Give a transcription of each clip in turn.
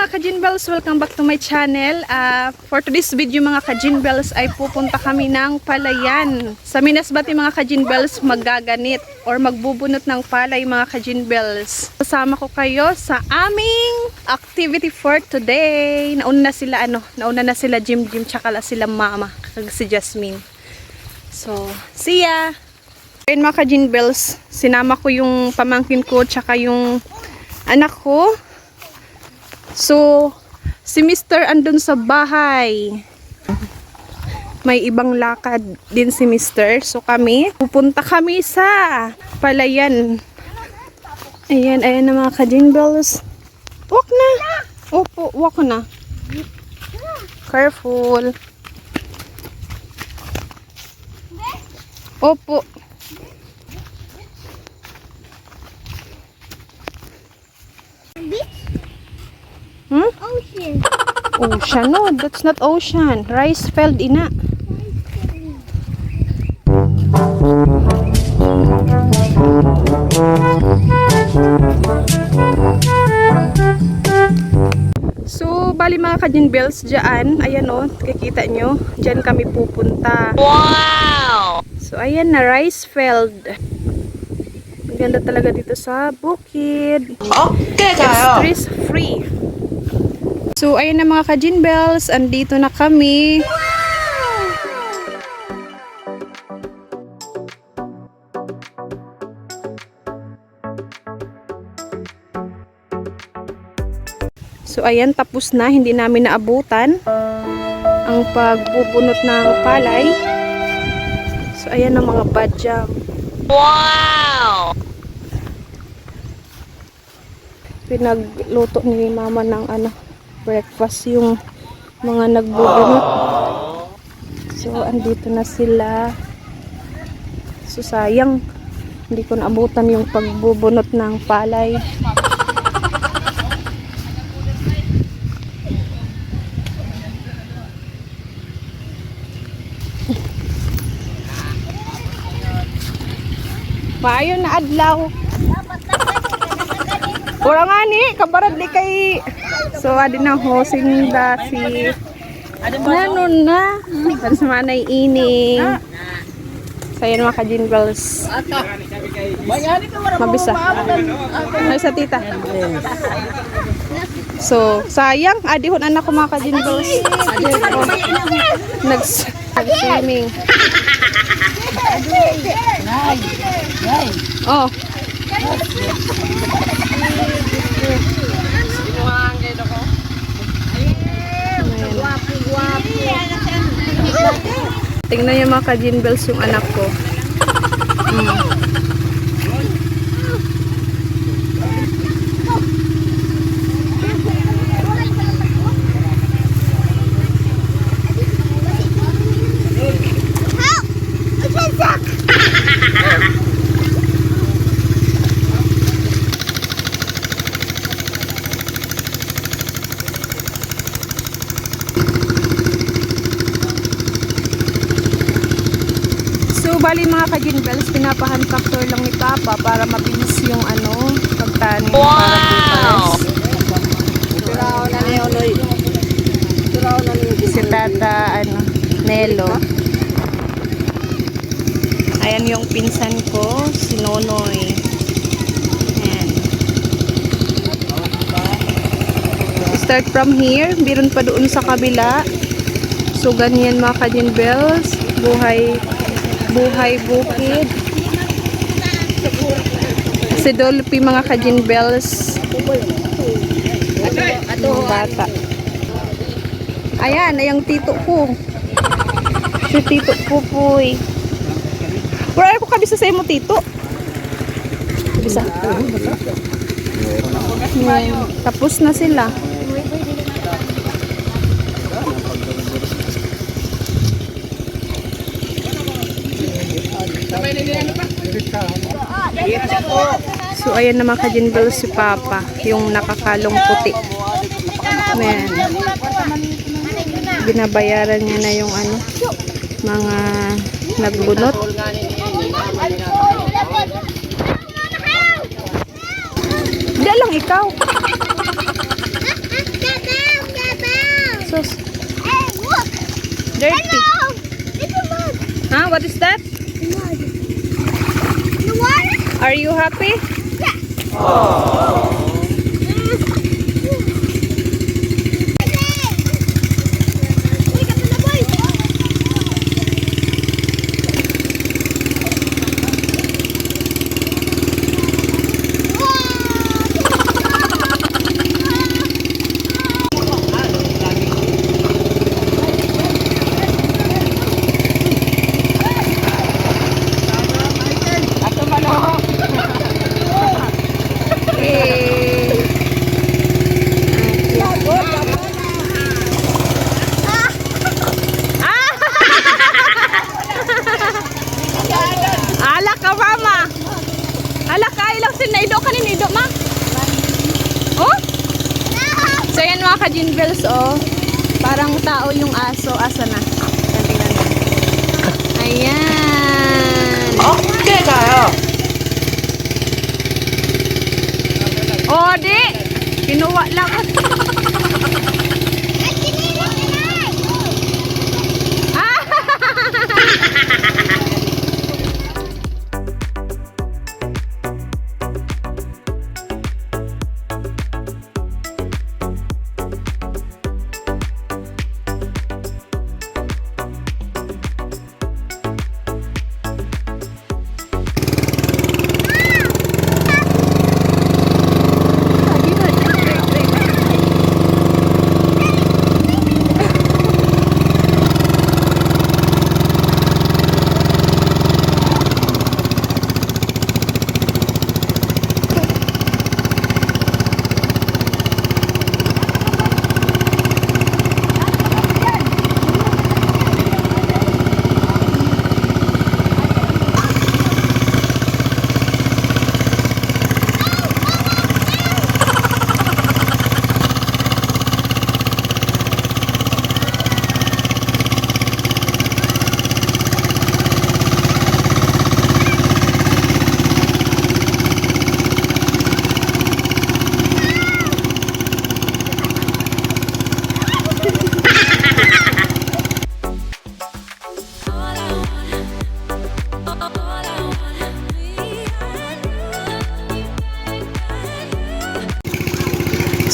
mga ka-Jeanvilz, welcome back to my channel. For today's video mga ka-Jeanvilz ay pupunta kami ng palayan. Sa Minasbati mga ka-Jeanvilz, magaganit or magbubunot ng palay mga ka-Jeanvilz. Kasama ko kayo sa aming activity for today. Nauna na sila Jim tsaka sila mama, kag si Jasmine. So, see ya! Ayun mga ka-Jeanvilz, sinama ko yung pamangkin ko tsaka yung anak ko. So, si Mr. andun sa bahay. May ibang lakad din si Mr. So, pupunta kami sa palayan. Ayan na mga ka-Jeanvilz. Walk na. Opo, walk na. Careful. Opo. Ocean. Ocean? No, that's not ocean. Rice field ina. So, bali mga ka-Jeanvilz dyan, ayan o, kikita nyo, dyan kami pupunta. Wow! So, ayan na, rice field. Maganda talaga dito sa bukid. Okay tayo! Stress free. So, ayun na mga ka-Jeanvilz, andito na kami. So, ayan, tapos na. Hindi namin naabutan ang pagbubunot ng palay. So, ayan ang mga badyang. Wow! Pinagluto ni mama ng breakfast yung mga nagbubunot. So, andito na sila. So, sayang. Hindi ko naabutan yung pagbubunot ng palay. Maayo na adlaw. Ora nga ni, kabarad di kay. So, adi na hosing da si nanon na. Para sa manay ini. So, ayan mga ka-Jeanvilz. Mabisa. Ay, sa tita. So, sayang. Adihon anak ko mga ka-Jeanvilz. Nag-swimming. Oh. Tingnan niyo mga ka-Jeanvilz yung anak ko. Bali mga ka-Jeanvilz, pinapahan factor lang ni Papa para mabilis yung pagtanim. Wow! Si Tata Nelo. Ayan yung pinsan ko, si Nonoy. Ayan. Start from here, meron pa doon sa kabila. So ganyan mga ka-Jeanvilz, buhay bukid. Si Dolphy mga ka-Jeanvilz. Mga bata. Ayan, yung tito ko. Si tito Pupoy. Pura ko kabisa sa imo tito. Kabisa. Tapos na sila. So, ayan na mga ka-Jeanvilz si Papa, yung nakakalong puti. Ayan. Binabayaran niya na yung mga nagbunot. Hindi lang ikaw. Dirty. It's a mug. Huh? What is that? Mug. The water? Are you happy? Ala ka, mama. Ala ka, ilang sinaido ka ni nido, ma? Oh? So, yan mga ka-Jeanvilz, oh. Parang tao yung aso. Asa na? Tingnan mo. Ayan. Okay tayo. Oh, di. Kinuha lang.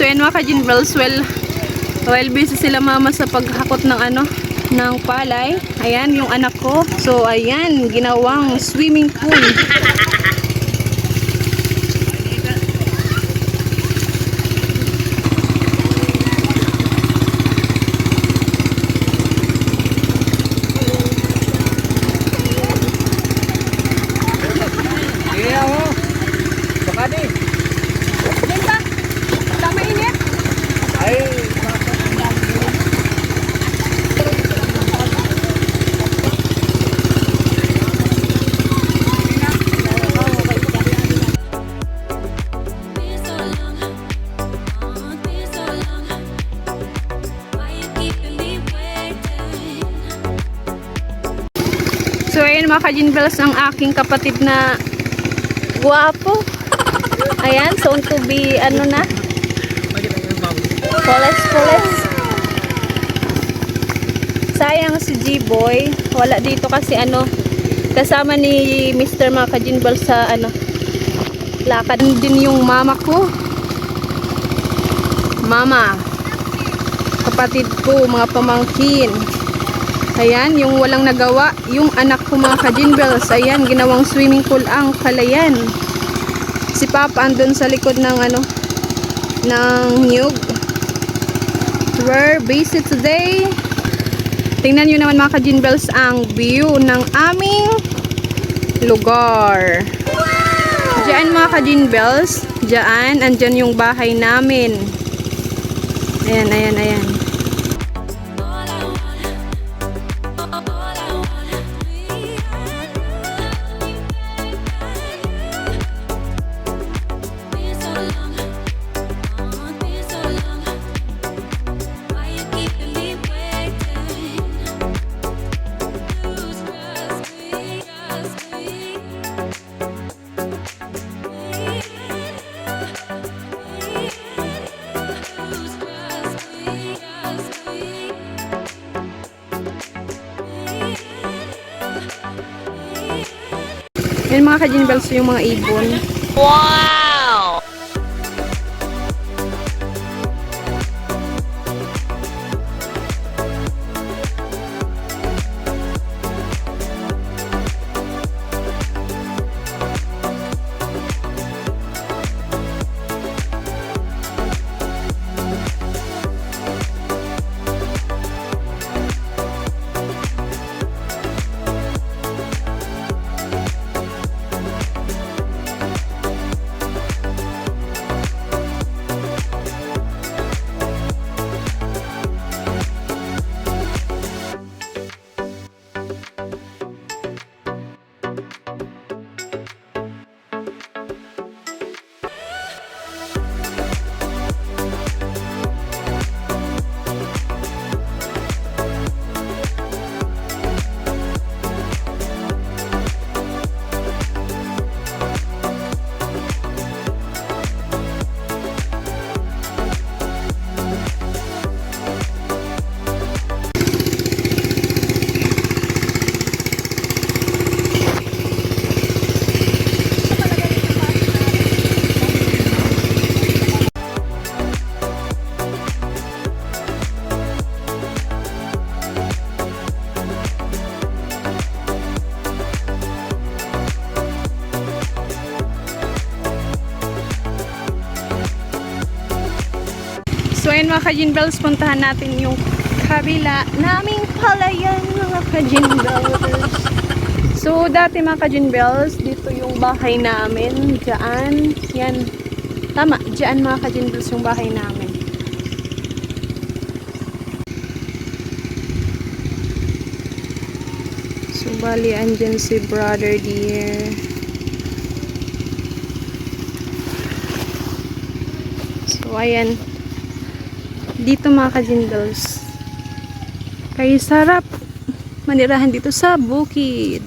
So yan mga ka-Jeanvilz, well busy sila mama sa paghakot ng ng palay. Ayan yung anak ko. So ayan, ginawang swimming pool. So ayan mga ka-Jeanvilz, ang aking kapatid na guwapo. Ayan, soon to be Poles. Sayang si G-Boy, wala dito kasi kasama ni Mr. mga ka-Jeanvilz sa lakad din yung mama ko. Mama, kapatid ko, mga pamangkin. Ayan, yung walang nagawa, yung anak ko mga ka-Jeanvilz. Ayan, ginawang swimming pool ang Palayan. Si Papa andun sa likod ng ng niyog. We're busy today. Tingnan nyo naman mga ka-Jeanvilz ang view ng aming lugar. Diyan mga ka-Jeanvilz, diyan, andyan yung bahay namin. Ayan. Yan mga ka-Jeanvilz, yung mga ibon. Wow! So ayun mga ka-Jeanvilz, puntahan natin yung kabila naming palayan mga ka-Jeanvilz. So dati mga ka-Jeanvilz, dito yung bahay namin. Diyan, yan. Tama, diyan mga ka-Jeanvilz yung bahay namin. So bali, andyan si brother dear. So ayan. Dito mga ka-Jeanvilz, kaya sarap manirahan dito sa bukid.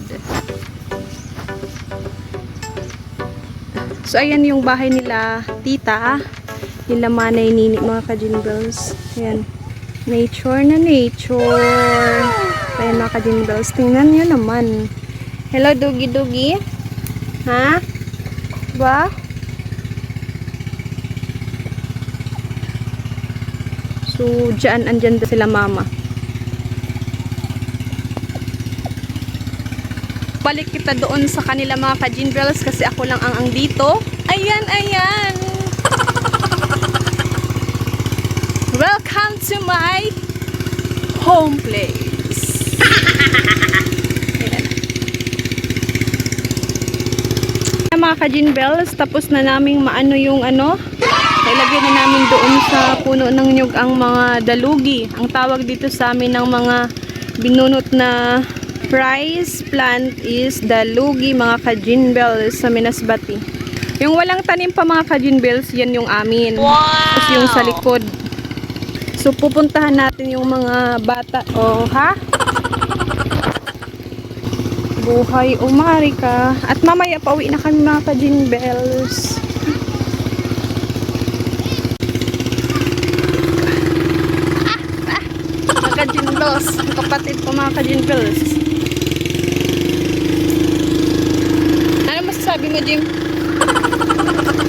So ayan yung bahay nila tita, nila manay nini mga ka-Jeanvilz. Ayan, nature na nature. Ayan mga ka-Jeanvilz, tingnan nyo naman. Hello Dugi Dugi, ha? Ba? So, andyan sila mama. Balik kita doon sa kanila mga ka-Jeanvilz kasi ako lang ang dito. Ayan, ayan. Welcome to my home place. Ayan. Mga ka-Jeanvilz, tapos na naming maano yung ano. Ilagay na namin doon sa puno ng nyug ang mga dalugi. Ang tawag dito sa amin ng mga binunot na rice plant is dalugi mga ka-Jeanvilz sa Minasbati. Yung walang tanim pa mga ka-Jeanvilz, yan yung amin. Wow! Tapos yung sa likod. So pupuntahan natin yung mga bata. Oh, ha? Buhay umarika. At mamaya pauwi na kami mga ka-Jeanvilz. Jeanvilz, kapatid ko mga ka-Jeanvilz. Ano masasabi mo, Jim?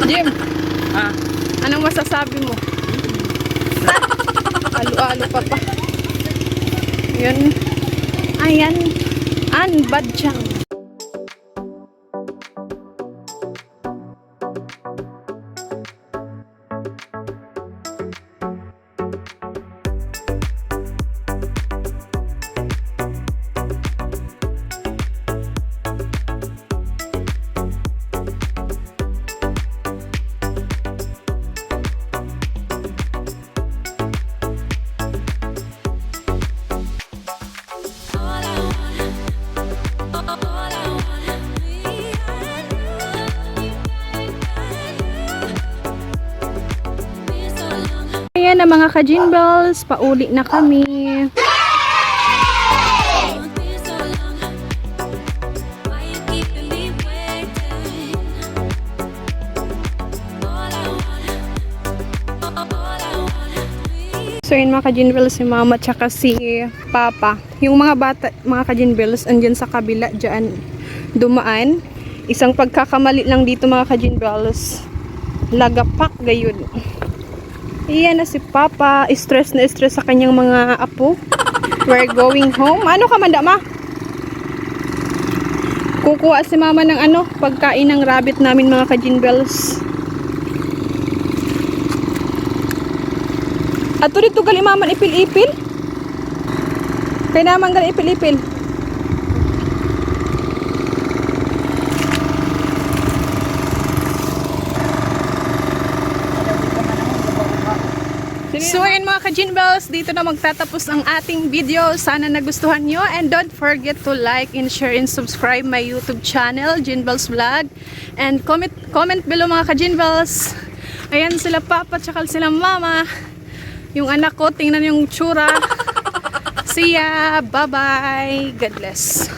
Jim? Anong masasabi mo? Alo-alo pa pa. Yun. Ayan. Anbadyang. Ayan na mga ka-Jeanvilz, pauli na kami. So yun mga ka-Jeanvilz, si mama tsaka si papa. Yung mga bata, mga ka-Jeanvilz, andyan sa kabila dyan dumaan. Isang pagkakamali lang dito mga ka-Jeanvilz. Lagapak gayon. Iyan na si Papa. Stress na stress sa kanyang mga apo. We're going home. Ano ka manda ma? Kukuha si mama ng pagkain ng rabbit namin mga ka-Jeanvilz. Ato dito gali mama ipil-ipil. Kaya naman gali ipil-ipil. So ayun mga ka-Jeanvilz, dito na magtatapos ang ating video. Sana nagustuhan nyo, and don't forget to like and share and subscribe my YouTube channel, Jeanvilz Vlog, and comment below mga ka-Jeanvilz. Ayan sila Papa tsaka sila Mama. Yung anak ko, tingnan yung tsura. See ya, bye bye, God bless.